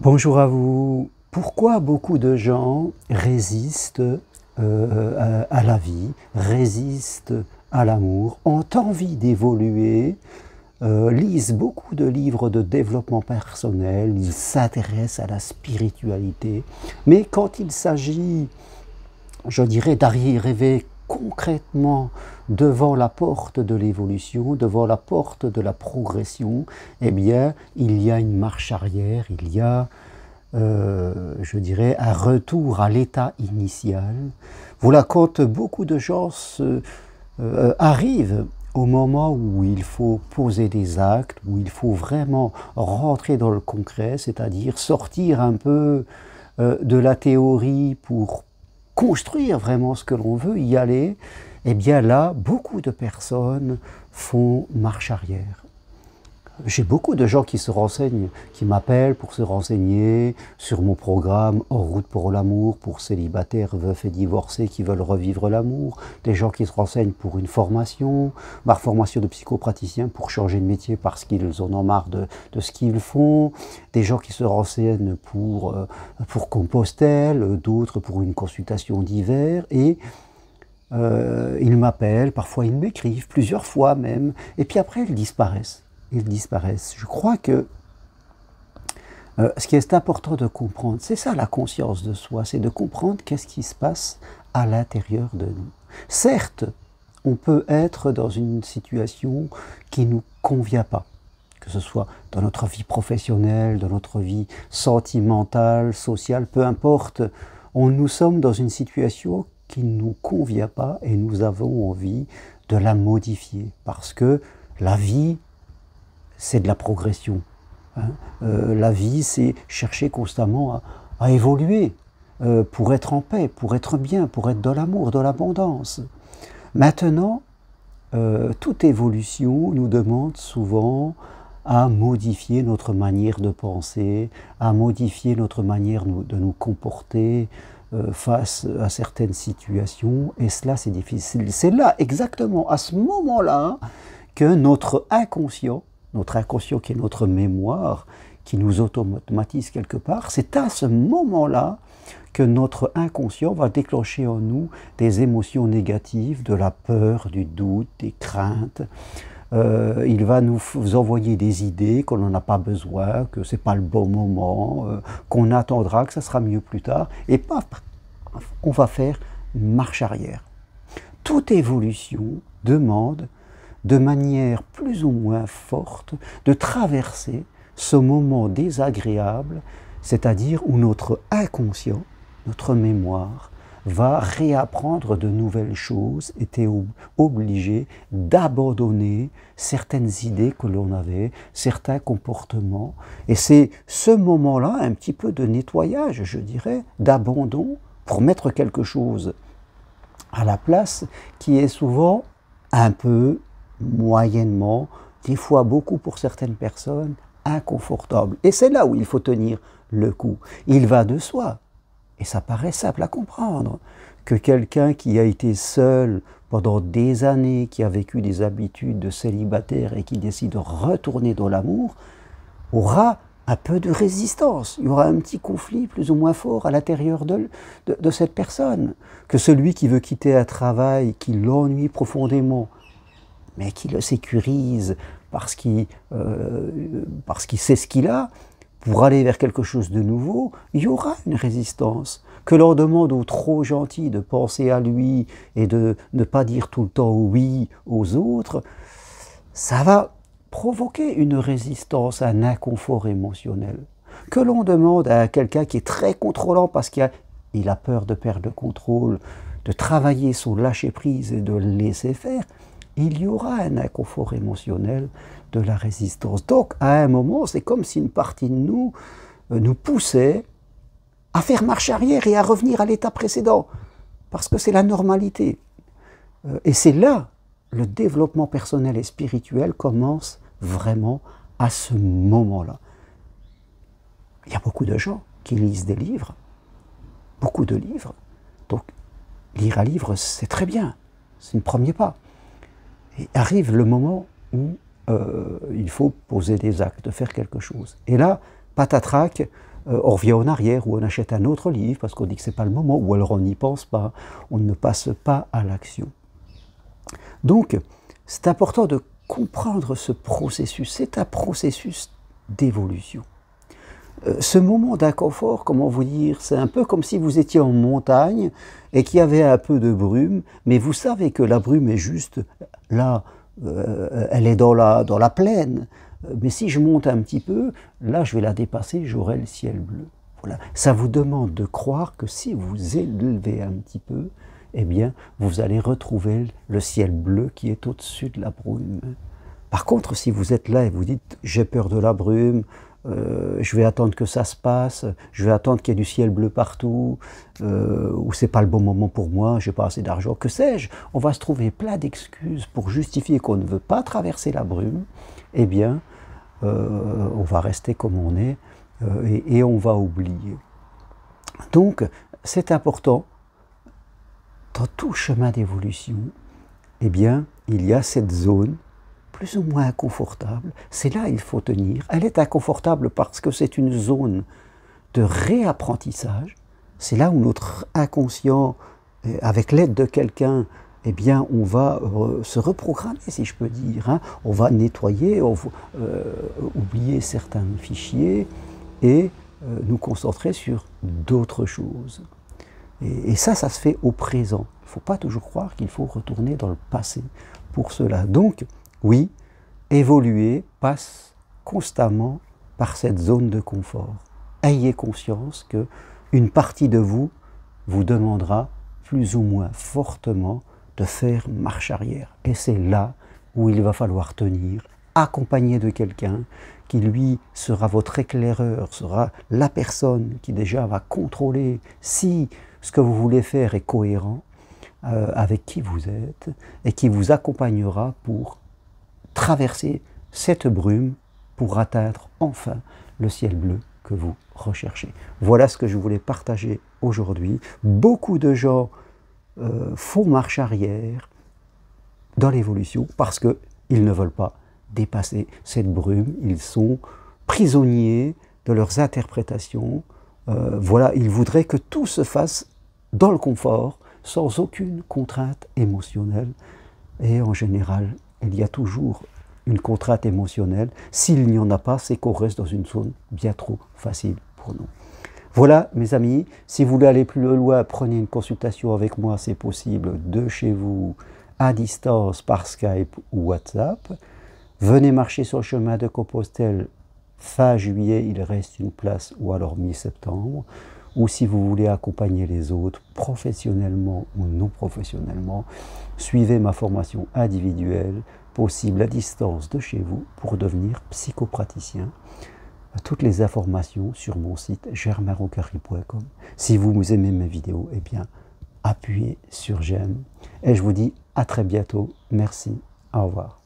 Bonjour à vous. Pourquoi beaucoup de gens résistent à la vie, résistent à l'amour, ont envie d'évoluer, lisent beaucoup de livres de développement personnel, ils s'intéressent à la spiritualité, mais quand il s'agit, je dirais, d'arriver concrètement devant la porte de l'évolution, devant la porte de la progression, eh bien, il y a une marche arrière, il y a, je dirais, un retour à l'état initial. Voilà, quand beaucoup de gens arrivent au moment où il faut poser des actes, où il faut vraiment rentrer dans le concret, c'est-à-dire sortir un peu de la théorie pour construire vraiment ce que l'on veut, y aller, eh bien là, beaucoup de personnes font marche arrière. J'ai beaucoup de gens qui se renseignent, qui m'appellent pour se renseigner sur mon programme En route pour l'amour, pour célibataires, veufs et divorcés qui veulent revivre l'amour, des gens qui se renseignent pour une formation, ma formation de psychopraticien pour changer de métier parce qu'ils en ont marre de ce qu'ils font, des gens qui se renseignent pour Compostelle, d'autres pour une consultation d'hiver, et ils m'appellent, parfois ils m'écrivent, plusieurs fois même, et puis après ils disparaissent. Ils disparaissent. Je crois que ce qui est important de comprendre, c'est ça la conscience de soi, c'est de comprendre qu'est-ce qui se passe à l'intérieur de nous. Certes, on peut être dans une situation qui ne nous convient pas, que ce soit dans notre vie professionnelle, dans notre vie sentimentale, sociale, peu importe, nous sommes dans une situation qui ne nous convient pas et nous avons envie de la modifier parce que la vie, c'est de la progression. La vie, c'est chercher constamment à évoluer pour être en paix, pour être bien, pour être dans l'amour, dans l'abondance. Maintenant, toute évolution nous demande souvent à modifier notre manière de penser, à modifier notre manière de nous comporter face à certaines situations, et cela c'est difficile. C'est là, exactement à ce moment-là, que notre inconscient qui est notre mémoire, qui nous automatise quelque part, c'est à ce moment-là que notre inconscient va déclencher en nous des émotions négatives, de la peur, du doute, des craintes. Il va nous envoyer des idées qu'on n'en a pas besoin, que ce n'est pas le bon moment, qu'on attendra, que ça sera mieux plus tard, et paf, on va faire marche arrière. Toute évolution demande de manière plus ou moins forte, de traverser ce moment désagréable, c'est-à-dire où notre inconscient, notre mémoire, va réapprendre de nouvelles choses, était obligé d'abandonner certaines idées que l'on avait, certains comportements. Et c'est ce moment-là, un petit peu de nettoyage, je dirais, d'abandon, pour mettre quelque chose à la place, qui est souvent un peu moyennement, des fois beaucoup pour certaines personnes, inconfortable. Et c'est là où il faut tenir le coup. Il va de soi, et ça paraît simple à comprendre, que quelqu'un qui a été seul pendant des années, qui a vécu des habitudes de célibataire et qui décide de retourner dans l'amour, aura un peu de résistance. Il y aura un petit conflit plus ou moins fort à l'intérieur de cette personne. Que celui qui veut quitter un travail qui l'ennuie profondément, mais qui le sécurise parce qu'il sait ce qu'il a, pour aller vers quelque chose de nouveau, il y aura une résistance. Que l'on demande aux trop gentils de penser à lui et de ne pas dire tout le temps oui aux autres, ça va provoquer une résistance, un inconfort émotionnel. Que l'on demande à quelqu'un qui est très contrôlant parce qu'il a peur de perdre le contrôle, de travailler son lâcher-prise et de le laisser faire, il y aura un inconfort émotionnel, de la résistance. Donc, à un moment, c'est comme si une partie de nous nous poussait à faire marche arrière et à revenir à l'état précédent, parce que c'est la normalité. Et c'est là, le développement personnel et spirituel commence vraiment à ce moment-là. Il y a beaucoup de gens qui lisent des livres, beaucoup de livres. Donc, lire un livre, c'est très bien, c'est un premier pas. Et arrive le moment où il faut poser des actes, faire quelque chose. Et là, patatrac, on revient en arrière, ou on achète un autre livre parce qu'on dit que ce n'est pas le moment, ou alors on n'y pense pas, on ne passe pas à l'action. Donc, c'est important de comprendre ce processus. C'est un processus d'évolution. Ce moment d'inconfort, comment vous dire, c'est un peu comme si vous étiez en montagne et qu'il y avait un peu de brume, mais vous savez que la brume est juste là, elle est dans la plaine. Mais si je monte un petit peu, là je vais la dépasser, j'aurai le ciel bleu. Voilà. Ça vous demande de croire que si vous élevez un petit peu, eh bien, vous allez retrouver le ciel bleu qui est au-dessus de la brume. Par contre, si vous êtes là et vous dites « j'ai peur de la brume », je vais attendre que ça se passe, je vais attendre qu'il y ait du ciel bleu partout, ou c'est pas le bon moment pour moi, j'ai pas assez d'argent, que sais-je. On va se trouver plein d'excuses pour justifier qu'on ne veut pas traverser la brume. Eh bien, on va rester comme on est et on va oublier. Donc, c'est important, dans tout chemin d'évolution, eh bien, il y a cette zone plus ou moins inconfortable, c'est là qu'il faut tenir. Elle est inconfortable parce que c'est une zone de réapprentissage. C'est là où notre inconscient, avec l'aide de quelqu'un, eh bien, on va se reprogrammer, si je peux dire. Hein. On va nettoyer, on va oublier certains fichiers et nous concentrer sur d'autres choses. Et ça se fait au présent. Il ne faut pas toujours croire qu'il faut retourner dans le passé pour cela. Donc, oui, évoluer passe constamment par cette zone de confort. Ayez conscience qu'une partie de vous vous demandera plus ou moins fortement de faire marche arrière. Et c'est là où il va falloir tenir, accompagné de quelqu'un qui lui sera votre éclaireur, sera la personne qui déjà va contrôler si ce que vous voulez faire est cohérent avec qui vous êtes et qui vous accompagnera pour traverser cette brume pour atteindre enfin le ciel bleu que vous recherchez. Voilà ce que je voulais partager aujourd'hui. Beaucoup de gens font marche arrière dans l'évolution parce qu'ils ne veulent pas dépasser cette brume. Ils sont prisonniers de leurs interprétations. Voilà, ils voudraient que tout se fasse dans le confort, sans aucune contrainte émotionnelle. Et en général, il y a toujours une contrainte émotionnelle. S'il n'y en a pas, c'est qu'on reste dans une zone bien trop facile pour nous. Voilà, mes amis, si vous voulez aller plus loin, prenez une consultation avec moi, c'est possible, de chez vous, à distance, par Skype ou WhatsApp. Venez marcher sur le chemin de Compostelle, fin juillet, il reste une place, ou alors mi-septembre. Ou si vous voulez accompagner les autres, professionnellement ou non professionnellement, suivez ma formation individuelle, possible à distance de chez vous, pour devenir psychopraticien. Toutes les informations sur mon site germainrocari.com. Si vous aimez mes vidéos, eh bien, appuyez sur j'aime. Et je vous dis à très bientôt. Merci. Au revoir.